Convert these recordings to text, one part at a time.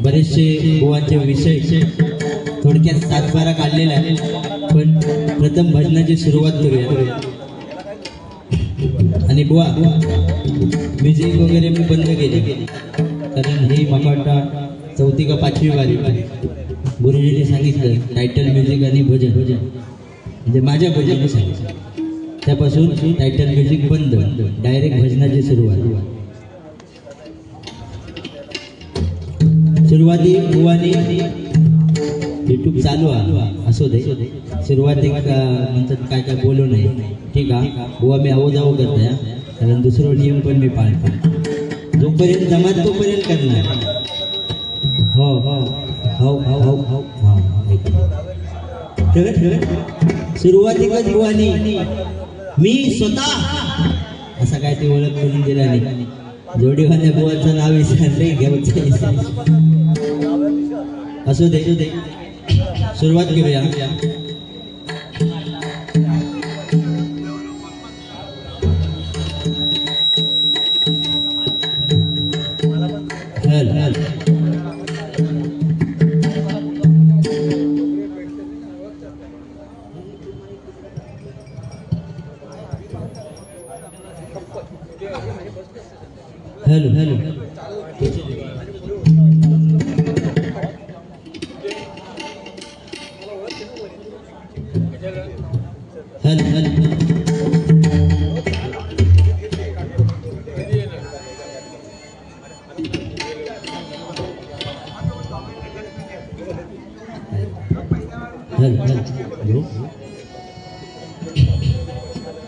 बरेचसे गोवाचे विषय थोडक्यात 7-12 काढलेला आहे, पण प्रथम भजनाची सुरुवात करूया. आणि बुवा म्युझिक वगैरे मी बंद केले, कारण ही मला वाटतं 4थी का 5वी वारी गुरुजींनी सांगितलं टायटल म्युझिक आणि भजन, म्हणजे माझ्या भजनाने सांगितलं. त्यापासून टायटल म्युझिक बंद, डायरेक्ट भजनाची सुरुवात. सुरुवाती बुवानी यूट्यूब चालू असो दे, सुरुवातीला म्हणतात काय काय बोलू नये, ठीक आहे बुवा. मी आहो जाऊ करते, कारण दुसरं नियम पण मी पाळतो. जोपर्यंत जमात तोपर्यंत करणार. हो हो हो हो हो हो हा. सुरुवातीलाच बुवानी मी स्वतः असं काय ते ओळख करून दिला नाही. जोडीवाल्या बुवाचं नाव विसरले घ्यायचं. असू दे, सुरुवात करूया. हल हल hello hello hello hello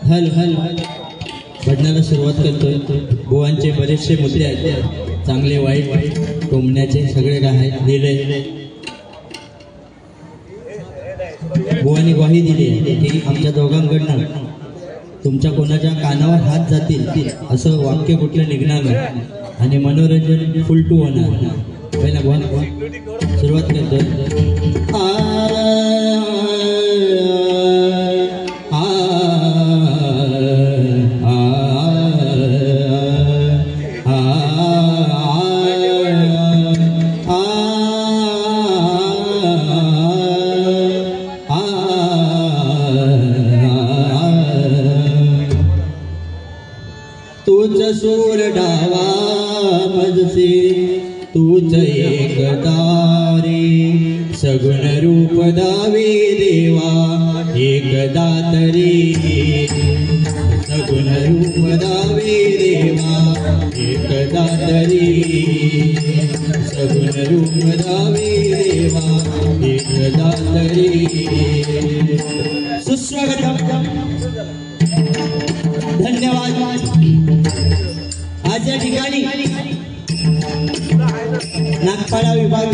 hello hello भजनाला सुरुवात करतोय. बुवांचे बरेचसे मुद्दे आहेत, चांगले वाईट टोमण्याचे सगळे काय आहेत लिहिले. बुवांनी ग्वाही दिली की आमच्या दोघांकडनं तुमच्या कोणाच्या कानावर हात जातील असं वाक्य कुठलं निघणार नाही आणि मनोरंजन फुल टू होणार. पहिला बुवा सुरुवात करतोय. तूच सूर डावा मजसे तूच एक दारे, सगुण रूप दावे देवा एकदा तरी. सगुण रूप दावे देवा एकदा तरी. सगुण रूप दावे देवा एकदा तरी. सुस्वागतम, धन्यवाद. आज या ठिकाणी नागपाडा विभाग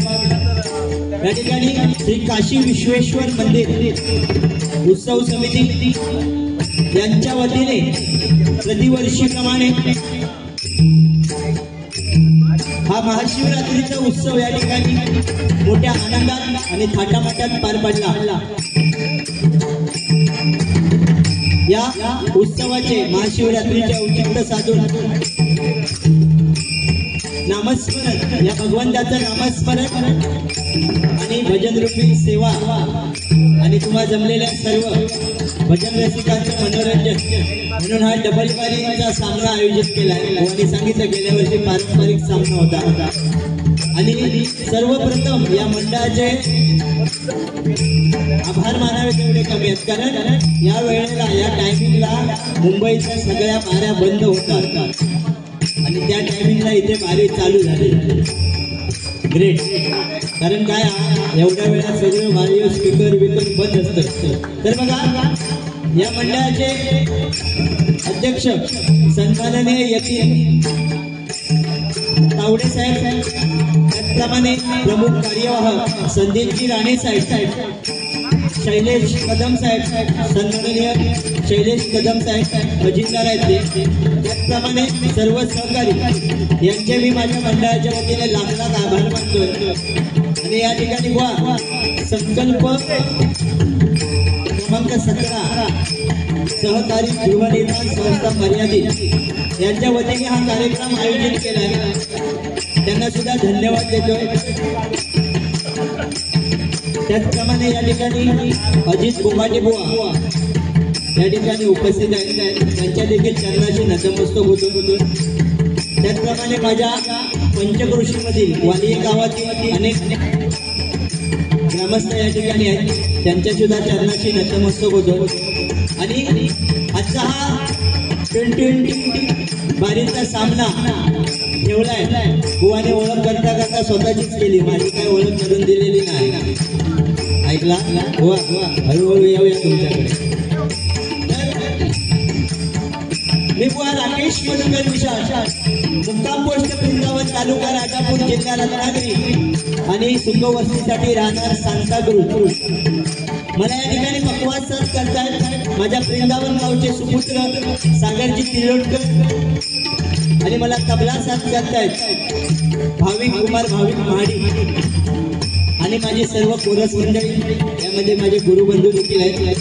या ठिकाणी श्री काशी विश्वेश्वर मंदिर उत्सव समिती यांच्या वतीने प्रतिवर्षीप्रमाणे हा महाशिवरात्रीचा उत्सव या ठिकाणी मोठ्या आनंदात आणि थाटामाटात पार पडला. या उत्सवाचे महाशिवरात्रीचे औचित्य साधून नामस्मरण, या भगवंताचं नामस्मरण आणि भजन रूपी सेवा आणि तुम्हा जमलेल्या सर्व भजन रसिकांचं मनोरंजन म्हणून हा डबल वारीचा सामना आयोजित केला आहे. आणि सांगितलं गेल्या वर्षी पारंपरिक सामना होता. आणि सर्वप्रथम या मंडळाचे आभार मानावे तेवढे कमी आहेत, कारण या वेळेला या टायमिंगला मुंबईच्या सगळ्या बाऱ्या बंद होतात आणि त्या टायमिंगला इथे बारी चालू झाली. ग्रेट. कारण काय एवढ्या वेळा सगळं बारी स्पीकर बिकर बंद असतं. तर बघा या मंडळाचे अध्यक्ष सन्माननीय यती तावडे साहेब, त्याचप्रमाणे प्रमुख कार्यवाह संदीपजी राणे साहेब, शैलेश कदम साहेब, सन्माननीय शैलेश कदम साहेब खजिनदार आहेत. त्याचप्रमाणे सर्व सहकारी यांचे मी माझ्या मंडळाच्या वतीने लाख लाख आभार मानतोय. आणि या ठिकाणी बुवा संकल्प क्रमांक 17 सहकारी गृहनिर्माण संस्था मर्यादित यांच्या वतीने हा कार्यक्रम आयोजित केला आहे, त्यांना सुद्धा धन्यवाद देतोय। त्याचप्रमाणे या ठिकाणी अजित गोमाटे बुवा या ठिकाणी उपस्थित आहेत, त्यांच्या देखील चरणाशी नतमस्तक होतो। त्याचप्रमाणे माझ्या पंचक्रोशीमधील वाली गावातील अनेक ग्रामस्थ या ठिकाणी आहेत, त्यांच्या सुद्धा चरणाशी नतमस्तक होतो। आणि आजचा हा 2020 बारीचा सामना ठेवलाय, बुवाने ओळख करता करता स्वतःचीच केली, माझी काय ओळख करून दिलेली नाही। ऐकला बुवा, हळूहळू येऊया तुमच्याकडे। मी बुवा राकेश मधुकर विशाल, मुक्काम पोस्ट वृंदावन, तालुका राजापूर, जिल्हा रत्नागिरी आणि सुखवस्तीसाठी राहणार सांताक्रूज। मला या ठिकाणी पक्वास साथ करतायत माझ्या वृंदावन गावचे सुपुत्र सागरजी तिलोटकर आणि मला तबला साथ करतायत भाविक कुमार भाविक महाडी आणि माझी सर्व कोरस मंडळी, यामध्ये माझे गुरुबंधू देखील आहेत।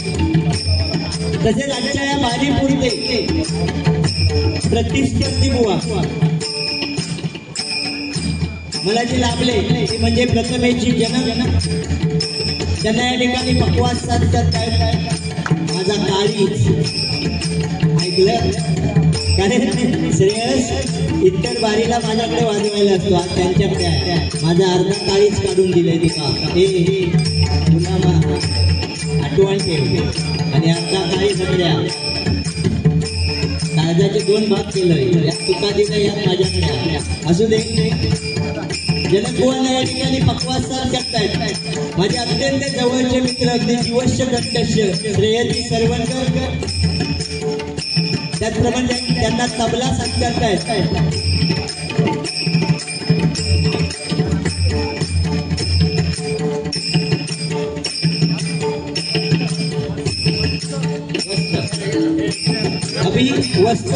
तसेच आजच्या या बारीपुरते प्रतिस्पर्धी बुवा मला जे लाभले ते म्हणजे प्रथमेशजी जनक, त्यांना या ठिकाणी पक्वास साथ करतायत माझा काळीच। ऐकलं कारण श्रेयस इतर बारीला माझ्याकडे वाजवायला असतो, आज त्यांच्याकडे आहे, माझा अर्धा काळीच काढून दिले तिका हे मुलामा आठवण ठेव। आणि अर्धा काळी सगळ्या काळजाचे 2 भाग केलं, यात तुका दिलं, यात माझ्याकडे असू दे। जनकबुवांना या ठिकाणी पक्वास साथ करतायत माझे अत्यंत जवळचे मित्र, अगदी जीवश्य घटकश्य श्रेयसी सरवणकर, त्याचप्रमाणे त्यांना तबला साथ करतायत अभि वस्त,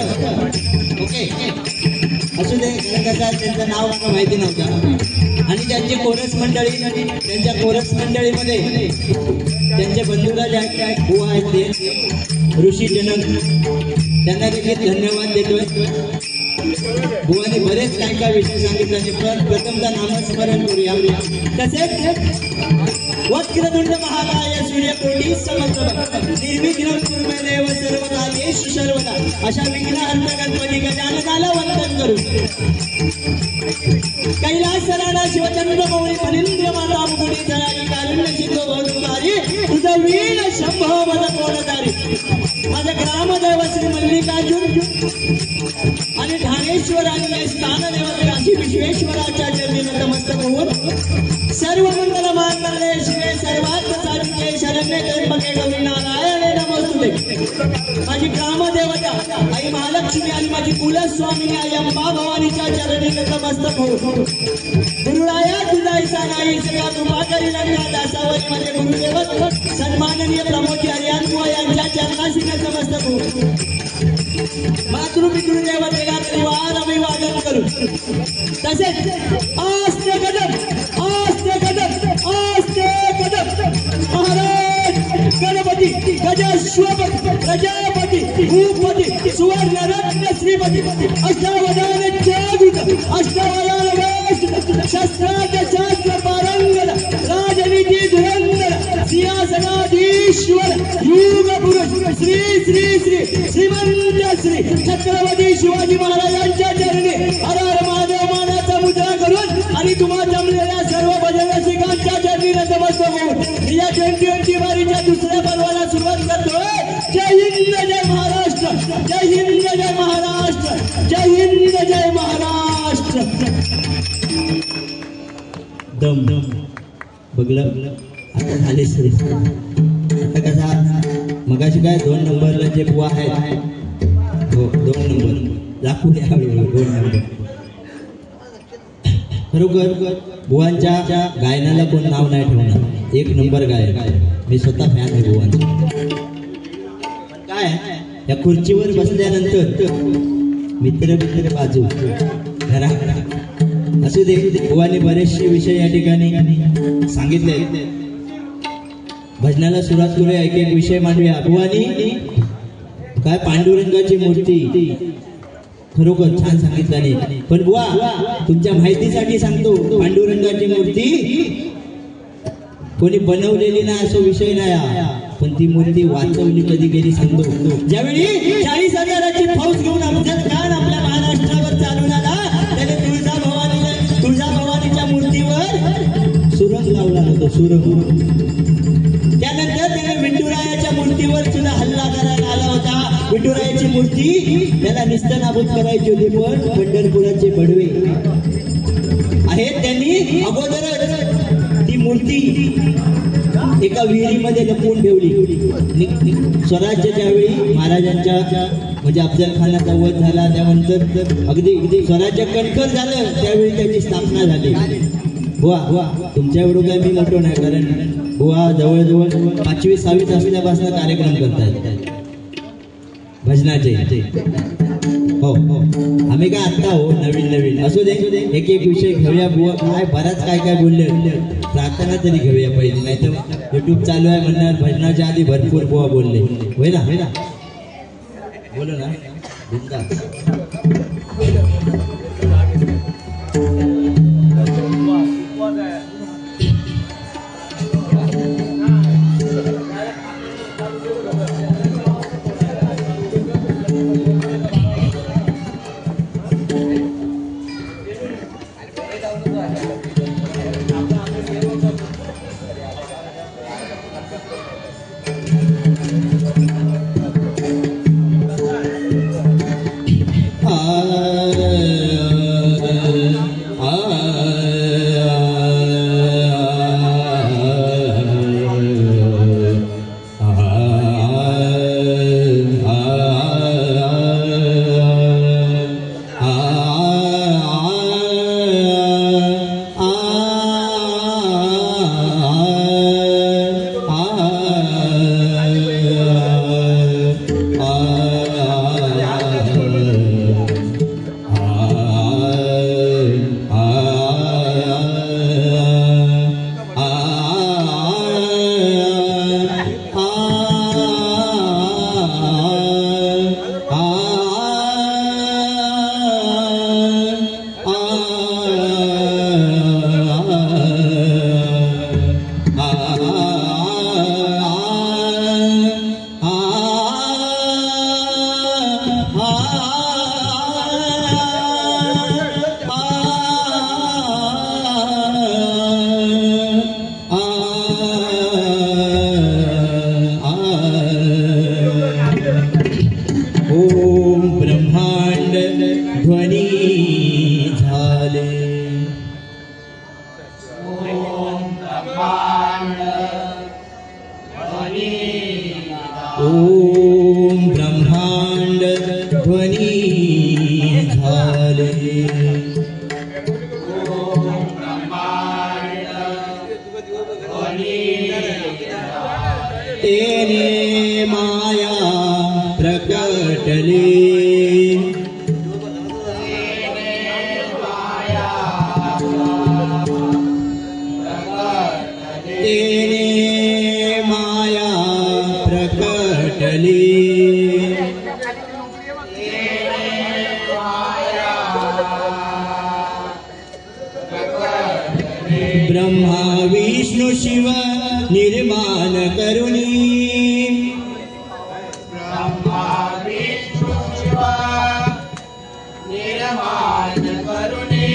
ओके असू दे, कारण त्यांचं नाव मला माहिती नव्हतं। आणि त्यांची कोरस मंडळी, त्यांच्या कोरस मंडळीमध्ये त्यांचे बंधुराज बुवा आहेत ते ऋषी जनक, त्यांना देखील धन्यवाद देतोय। बुवाने बरेच काय विषय सांगितले, पण प्रथमतः नामस्मरण करूया। तसेच वक्रतुंड महाकाय सूर्यकोटी समप्रभ निर्विघ्नं कुरु मे देव सर्वकार्येषु सर्वदा अशा विघ्नहर्ता गणपती गजाननाला वंदन करू। कैलास राणा शिवचंद्र मौळी फणींद्र माता मुकुटी जळाली कारुण्य सिंधू भवतुकारी तुझं वीण शंभो मद कोणदारी। माझं ग्रामदैव श्री मल्लिकार्जुन आणि ठाणेश्वरांनी स्थान देवते काशी विश्वेश्वराच्या चरणी नतमस्तक होऊन सर्व मंगल मांगल्ये शिवे सर्वार्थ साधिके शरण्ये त्र्यंबके गौरी नारायणे नमोस्तुते। माझी ग्रामदेवता आई महालक्ष्मी आणि माझी कुलस्वामिनी आई अंबा भवानीच्या चरणी नतमस्तक होऊन गुरुराया तुझा ऐसा नाही, सगळा कृपा करील दासावरी माझे गुरुदेव सन्माननीय प्रमोद हरियाणबुवा यांच्या चरणाशी नतमस्तक होऊन मातृपितृदेवतेला त्रिवार अभिवादन करू। तसेच आस्ते कदम आस्ते कदम आस्ते कदम महाराज गणपती गजेश्वरपती प्रजापती भूपती सुवर्ण रत्न श्रीपती अष्टावधान जागृत अष्टावधान शस्त्रार्थ शास्त्र पारंगत राजनीती धुरंधर सिंहासनाधीश्वर युग पुरुष श्री श्री श्री श्रीमंत श्री छत्रपती शिवाजी महाराजांच्या चरणी हर हर महादेव मानाचा मुद्रा करून आणि तुम्हा जमलेल्या सर्व भजन रसिकांच्या चरणी नतमस्तक होऊन या 2020 बारीच्या दुसऱ्या पर्वाला सुरुवात करतोय। जय हिंद जय महाराष्ट्र, जय हिंद जय महाराष्ट्र, जय हिंद जय महाराष्ट्र। दम बघलं आता झाले सर, आता कसा मगाशी काय 2 नंबरला जे बुवा आहेत, हो 2 नंबर दाखवू द्या 2 नंबर। खरोखर बुवांच्या गायनाला कोण नाव नाही ठेवणार, 1 नंबर गायक, मी स्वतः फॅन आहे बुवांचा। काय या खुर्चीवर बसल्यानंतर मित्र बाजू घरा असू दे। बुवाने बरेचसे विषय या ठिकाणी सांगितले, भजनाला सुरुवात करूया, एक एक विषय मांडूया। बुवानी काय पांडुरंगाची मूर्ती खरोखर छान सांगितलं नाही. पण बुवा तुमच्या माहितीसाठी सांगतो, पांडुरंगाची मूर्ती कोणी बनवलेली नाही असो विषय नाही, पण ती मूर्ती वाचवली कधी गेली सांगतो. ज्यावेळी 40,000ची फौज घेऊन अफजल खान आपल्या महाराष्ट्रावर चालून आला, त्याने तुळजाभवानीच्या मूर्तीवर सुरंग लावला होता, सुरंग. त्यानंतर त्याने विठुरायाच्या मूर्तीवर सुद्धा हल्ला करायला आला होता. विठुरायाची मूर्ती त्याला निस्तनाबूत करायची होती, पण पंढरपुराचे बडवे आहेत त्यांनी अगोदरच ती मूर्ती एका विहिरीमध्ये लपवून ठेवली. स्वराज्य ज्यावेळी महाराजांच्या म्हणजे अफजल खानाचा वध झाला, त्यानंतर अगदी स्वराज्य कणखर झालं, त्यावेळी त्याची स्थापना झाली. बुवा तुमच्या एवढं काय मी मोठं नाही, कारण बुवा जवळजवळ 5वी 6वी असल्यापासून कार्यक्रम करतायत भजनाचे. हो हो, आम्ही काय आता हो नवीन असू दे. एक विषय घेऊया बुवा, काय बराच काय बोलले, प्रार्थना तरी घेऊया पहिली, नाही तर युट्यूब चालू आहे म्हणणार भजनाच्या आधी भरपूर बुवा बोलले. होय ना बोलो ना बिंदास. तेने माया प्रकटली तेने माया प्रकटली ब्रह्मा विष्णु शिव निर्माण करुणी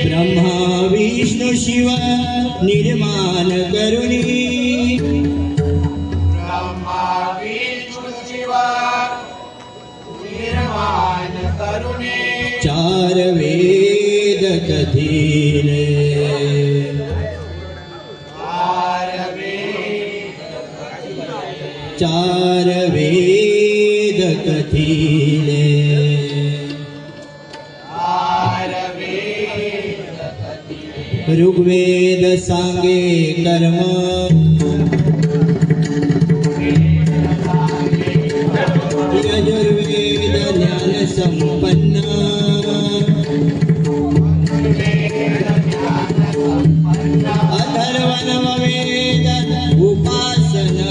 ब्रह्मा विष्णु शिव निर्माण करुणी चार वेद कथिले चार वेद कथिले ऋग्वेद सांगे कर्म यजुर्वेद ज्ञान संपन्न अथर्वण वेद उपासना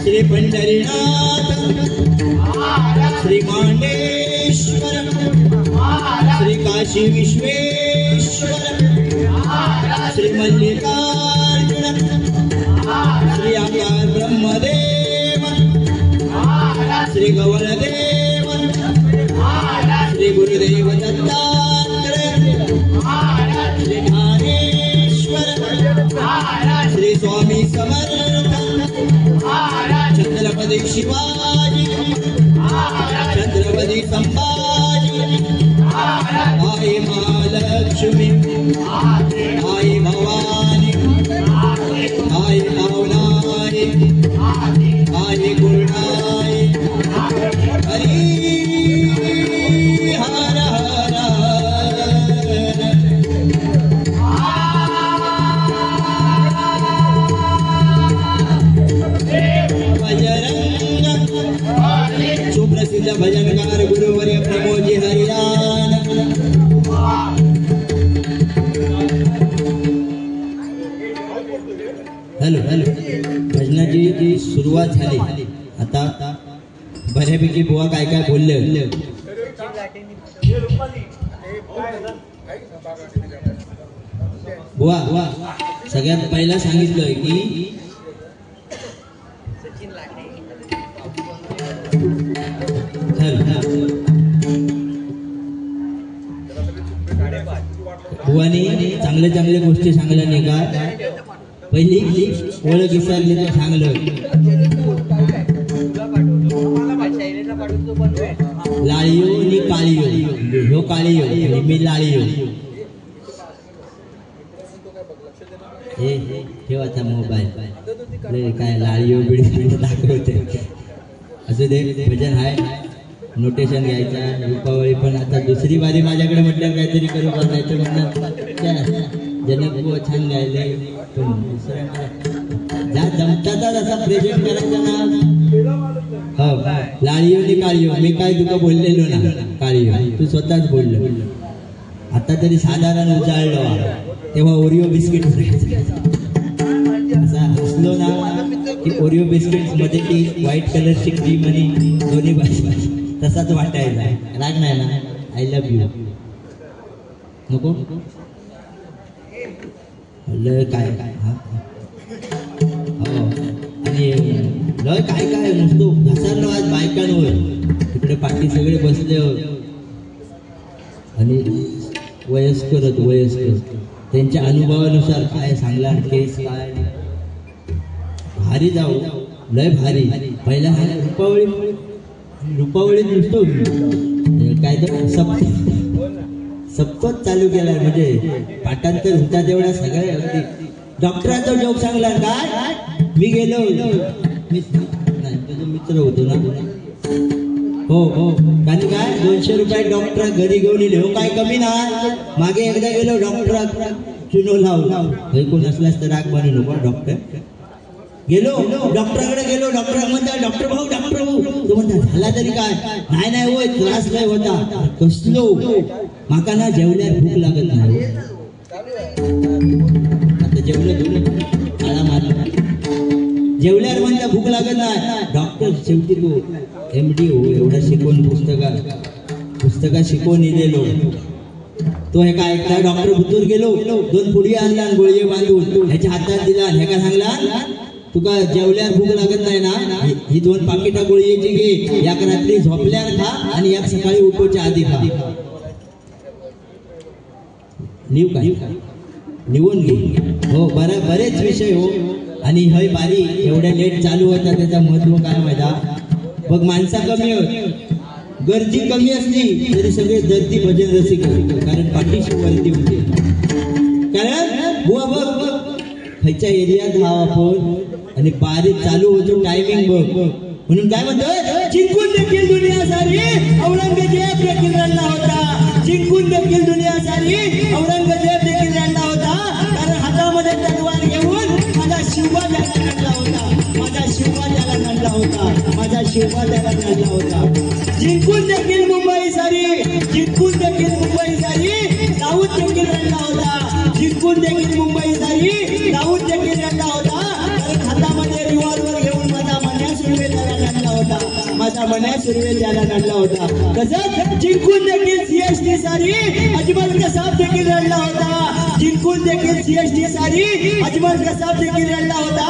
श्री पंढरीनाथ, श्री मांडेश्वर, श्री काशी विश्वेश्वर, श्री मल्लिकार्जुन, श्री आकार ब्रह्मदेव, श्री गवळदेव, श्री गुरुदेव दत्तात्रय, श्री ज्ञानेश्वर, श्री स्वामी समर्थ, छत्रपती शिवाजी, छत्रपती संभाजी, आई महालक्ष्मी, आई भवानी, आई भावनाई, आई गुरुनाई, हरी हर हर बजरंग सुप्रसिद्ध भजनकार गुरुवर्य प्रमोदजी हरियान। हॅलो हॅलो भजनाची सुरुवात झाली आता बऱ्यापैकी बुवा काय काय बोलले। बुवा सगळ्यात पहिला सांगितलं की बुवानी चांगल्या चांगल्या गोष्टी सांगल्या नाही का। पहिली ओळख विसरली तर सांगलं लाळीयो आणि काळीयो, ह्यो काळीयो आणि मी लाळीयो। हे ठेव आता मोबाईल काय लाळीयो बिडी दाखवते असं दे। भजन आहे नोटेशन घ्यायचा रूपावळी पण आता दुसरी बारी माझ्याकडे म्हटल्यावर काहीतरी करू बघायचं म्हणलं जनक बुवा छान गायले पण ज्या जमताचा जसा प्रेझेंट करायचा ना। हो लाळीयो आणि काळीयो मी काय तुका बोललेलो ना काळीयो तू स्वतःच बोललो। आता तरी साधारण उजाळलो तेव्हा ओरिओ बिस्किट असा हसलो ना की ओरिओ बिस्किट्स मध्ये ती व्हाईट कलरची क्रीम आणि दोन्ही भाजी तसाच वाटायला राग नाही ना। आय लव्ह यू नको काय हो आणि लय काय काय नुसतं घसरलो आज बायकांवर तिकडे पाठी सगळे बसले आणि वयस्कर त्यांच्या अनुभवानुसार काय सांगला केस काय भारी जाऊ लय भारी। पहिला रूपावळी नुसतं काय तर सप्तच चालू केला म्हणजे पाठांतर होता तेवढा सगळे अगदी डॉक्टरांचा जोक सांगला काय मी गेलो नाही तुझा मित्र होतो ना। हो हो आणि काय 200 रुपये डॉक्टर घरी घेऊन येले हो काय कमी ना। मागे एकदा गेलो डॉक्टर चुनो लावला कोण असलास तर राग बनू नको डॉक्टर गेलो डॉक्टराकडे गेलो डॉक्टर म्हणता डॉक्टर भाऊ तो म्हणता झाला तरी काय नाही नाही होय त्रास नाही होता कसलो माका ना जेवल्यावर भूक लागत नाही आता जेवलं काळा मारला जेवल्यावर म्हणता भूक लागत नाही डॉक्टर शेवटी तो MD हो एवढा शिकवून पुस्तका शिकवून दिलेलो तो हे काय एकटा डॉक्टर बुतूर गेलो 2 पुडी आणला गोळी बांधून ह्याच्या हातात दिला हे काय सांगला तुका जेवल्यावर भूक लागत नाही ना ही 2 पाकिटा गोळीची घे एक रात्री झोपल्यावर खा आणि एक सकाळी उठोच्या आधी खा निवून घे हो बरेच विषय हो। आणि हय बारी एवढ्या लेट चालू होता त्याचा महत्व काय माहिती बघ माणसा कमी गर्दी कमी असली तरी सगळे दर्दी भजन रसिक कारण पाठीशी वर्दी होते कारण बुवा बघ खायच्या एरियात हा आपण आणि बारीक चालू होतो टायमिंग बघ म्हणून काय म्हणतोय जिंकून देखील दुनिया सारी औरंगजेब देखील रडला होता जिंकून देखील दुनिया सारी औरंगजेब देखील रडला होता कारण हातामध्ये तलवार घेऊन माझा शिवा त्याला नडला होता माझा शिवा त्याला नडला होता माझा शिवा त्याला नडला होता जिंकून देखील मुंबई सारी जिंकून देखील मुंबई सारी दाऊद देखील रडला होता जिंकून देखील मुंबई सारी दाऊद देखील रडला होता कारण हातामध्ये रिव्हॉल्वर घेऊन माझा मन्यास सुर्वे त्याला काढला होता, माझा मन्या सुर्वे त्याला काढला होता. तसंच जिंकून देखील सीएसटी सारी अजमल कसाब देखील रडला होता, जिंकून देखील सीएसटी सारी अजमल कसाब देखील रडला होता.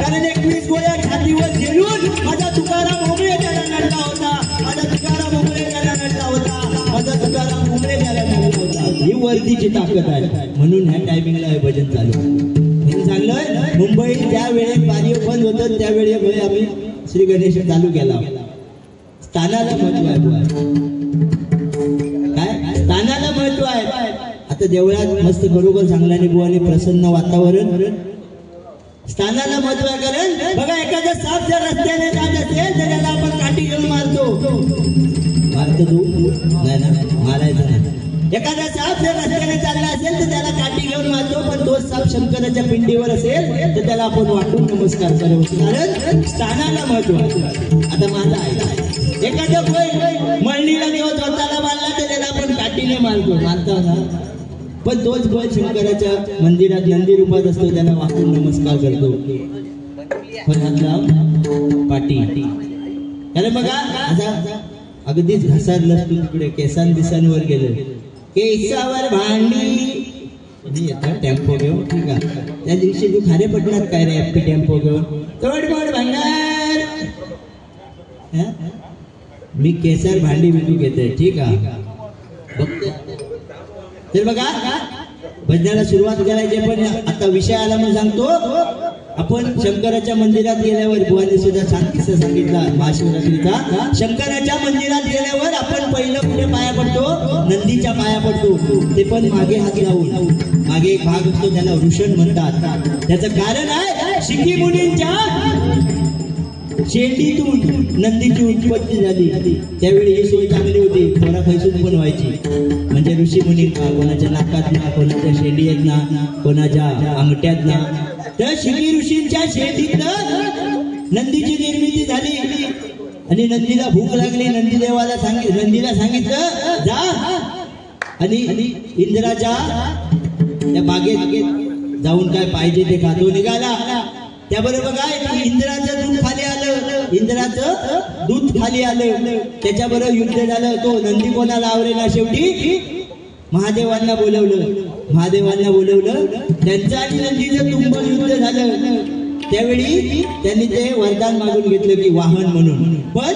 कारण 21 गोळ्या छातीवर झेलून माझा तुकाराम उमरे त्याला रडला होता, माझा तुकाराम उमरे त्याला रडला होता, माझा तुकाराम उमरे त्याला रडला होता. ही वर्दीची ताकद आहे, म्हणून ह्या टायमिंगला हे भजन चालू. हे चांगलं मुंबई त्यावेळी कार्य बंद होतं, त्यावेळी आम्ही श्री गणेश चालू केला. स्थानाला महत्व आहे, काय स्थानाला महत्व आहे. आता देवळात मस्त बरोबर सांगल्याने बुवाने प्रसन्न वातावरण. स्थानाला महत्व आहे, कारण बघा एखादा साप जर रस्त्याने जात असेल तर त्याला आपण काठी घेऊन मारतो तू नाही ना, मारायचं नाही. एखादा साप जर रस्त्याने चालला असेल तर त्याला काठी घेऊन मारतो, पण तो साप शंकराच्या पिंडीवर असेल तर त्याला आपण वाटून नमस्कार करावं, कारण स्थानाला महत्व आहे. आता माझा आहे एखादा मळणीला देव स्वतःला मारला तर त्याला आपण काठीने मारतो ना, पण तोच बैल शंकराच्या मंदिरात नंदी रूपात असतो, त्याला वाकून नमस्कार करतो. पण आपला पाटी अरे बघा आता अगदीच घसारलं तू तिकडे केसान दिसांवर गेलं, केसावर भांडी टेम्पो घेऊन, ठीक आहे. त्या दिवशी तू खारे पडणार काय रे एफपी टेम्पो घेऊन, तोडमोड भांडार. मी केसर भांडी बिंडू घेते, ठीक आहे. बघते तर बघा भजनाला सुरुवात करायची, पण आता विषय आला म्हणून सांगतो. आपण शंकराच्या मंदिरात गेल्यावर बुवाने सुद्धा किस्सा सांगितला महाशिवरात्रीचा. शंकराच्या मंदिरात गेल्यावर आपण पहिलं कुठे पाया पडतो, नंदीच्या पाया पडतो, ते पण मागे हात लावून. मागे एक भाग असतो त्याला वृषण म्हणतात. त्याचं कारण आहे शिखी मुनींच्या शेंडीतून नंदीची उत्पत्ती झाली. त्यावेळी ही सोय चांगली होती, थोडा खैसून पण व्हायची. म्हणजे ऋषी मुनी कोणाच्या नाकात ना, कोणाच्या शेंडीत ना, कोणाच्या अंगठ्यात ना. तर शिखी ऋषींच्या शेंडीतनं नंदीची निर्मिती झाली. आणि नंदीला भूक लागली, नंदीदेवाला सांगितलं जा आणि इंद्राच्या त्या बागेत जाऊन काय पाहिजे ते खातो निघाला. त्याबरोबर काय इंद्राचं दूध खाली आलं, त्याच्याबरोबर युद्ध झालं. तो नंदी कोणाला आवरेना, शेवटी महादेवांना बोलवलं. त्यांचं आणि नंदीचं तुंबळ युद्ध झालं. त्यावेळी त्यांनी ते वरदान मागून घेतलं की वाहन म्हणून. पण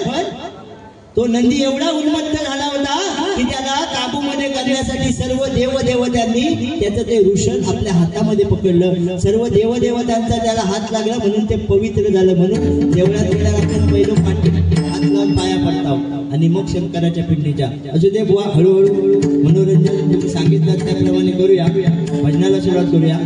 तो नंदी एवढा उन्मत्त झाला होता की त्याला काबूमध्ये करण्यासाठी सर्व देवदेवतांनी त्याचं ते वृषण आपल्या हातामध्ये पकडलं. सर्व देवदेवतांचा त्याला हात लागला, म्हणून ते पवित्र झालं. म्हणून देवळात गेल्यावर आपण पहिलं हात लावून पाया पडतो आणि मग शंकराच्या पिंडीच्या. असू दे बुवा, हळूहळू मनोरंजन तुम्ही सांगितलं त्याप्रमाणे करूया. भजनाला सुरुवात करूया.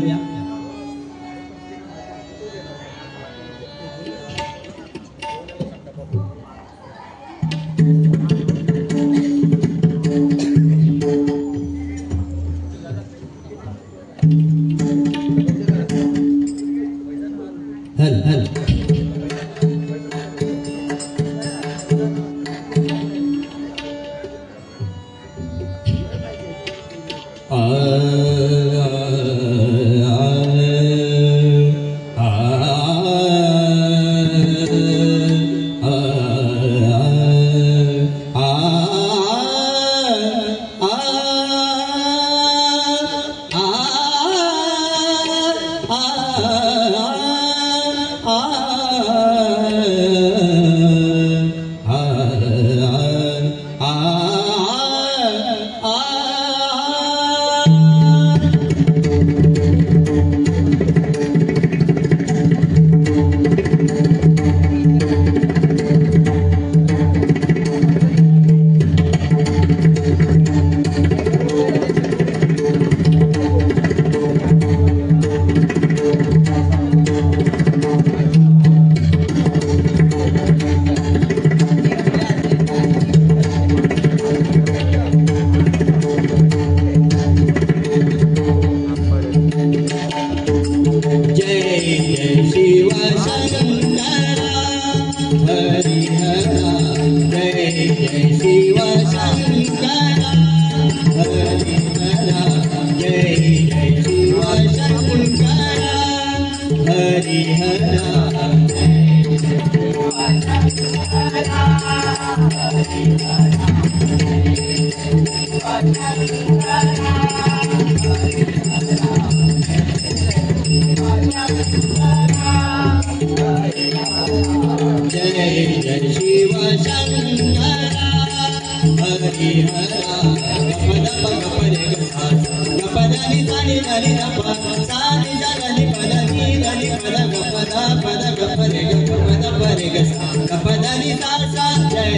जय शिव शंकरा हरिहरा पद पग परे गपदनि सानि धनि धप सानि जनि पदनि धनि पद गपरे गपद परे गपदनि सा जय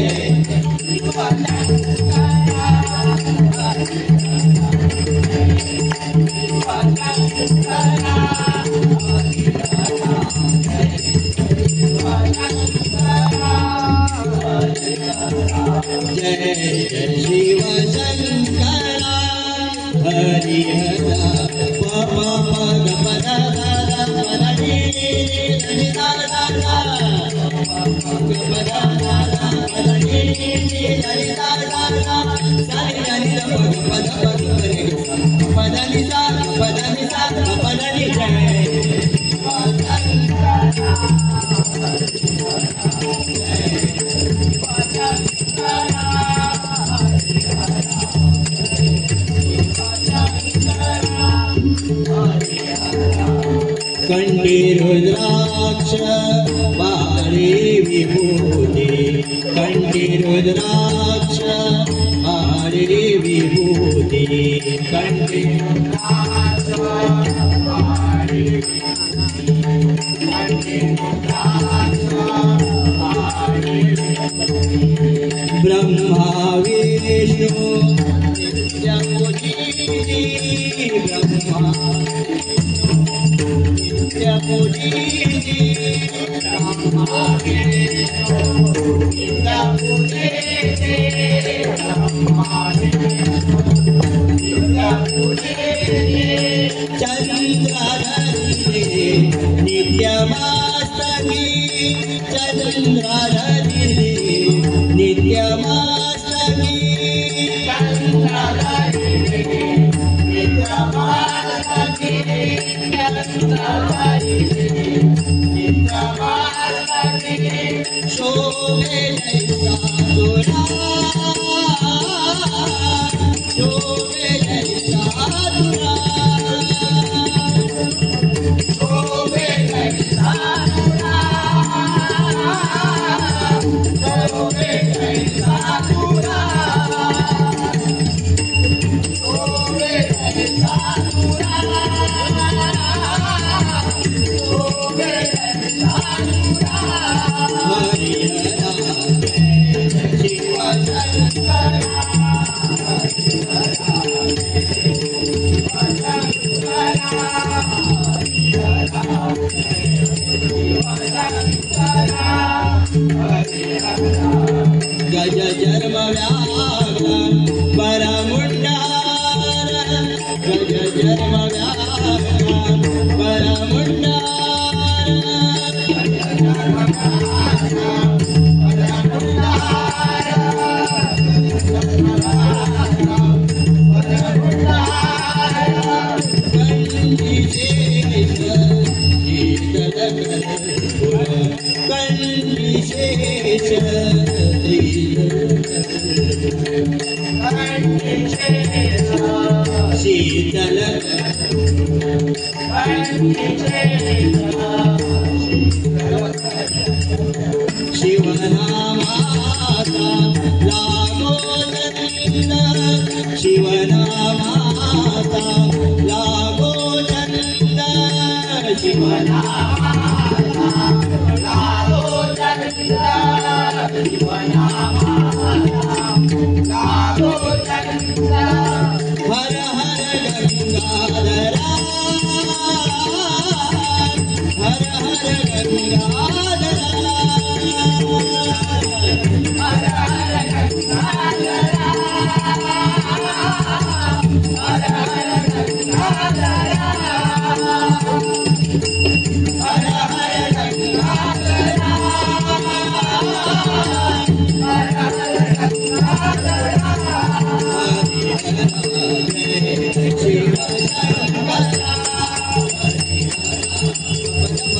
जय शिव शंकरा हरिहरा पा ग पद पदनि धनि सा गपद पदनि धनि सा सानि धनि धप पद परे पदनि सा पदनि जय कंठी रुद्राक्ष बाळी विभूती कंठी रुद्राक्ष बाळी विभूती कंठी रुद्राक्ष बाळी ब्रह्मा विष्णु नित्यपूजी ब्रह्मा नित्यपूजी चंद्राधरी नित्यमास्तकी चंद्राधरी नित्यमास्तकी शोभे जैसा तुरा शोभे जैसा तुरा शोभे जैसा तुरा शोभे जैसा तुरा शोभे जैसा तुरा शोभे जैसा तुरा हरिहरा शिव शंकरा गज जन्म व्याघ्र परमुंडार गज जन्म व्याघ्र परमुंडार शीतल शिवनामाता लागो चंद शिवनामाता लागो चंद शिवनामाता लागो चंद शिवनामाता लागो चंद हर हर गंगाधरा हर हर गंगाधरा हर हर गंगाधरा हर हर गंगाधरा हर हर गंगाधरा हर हर गंगाधरा शिव शंकरा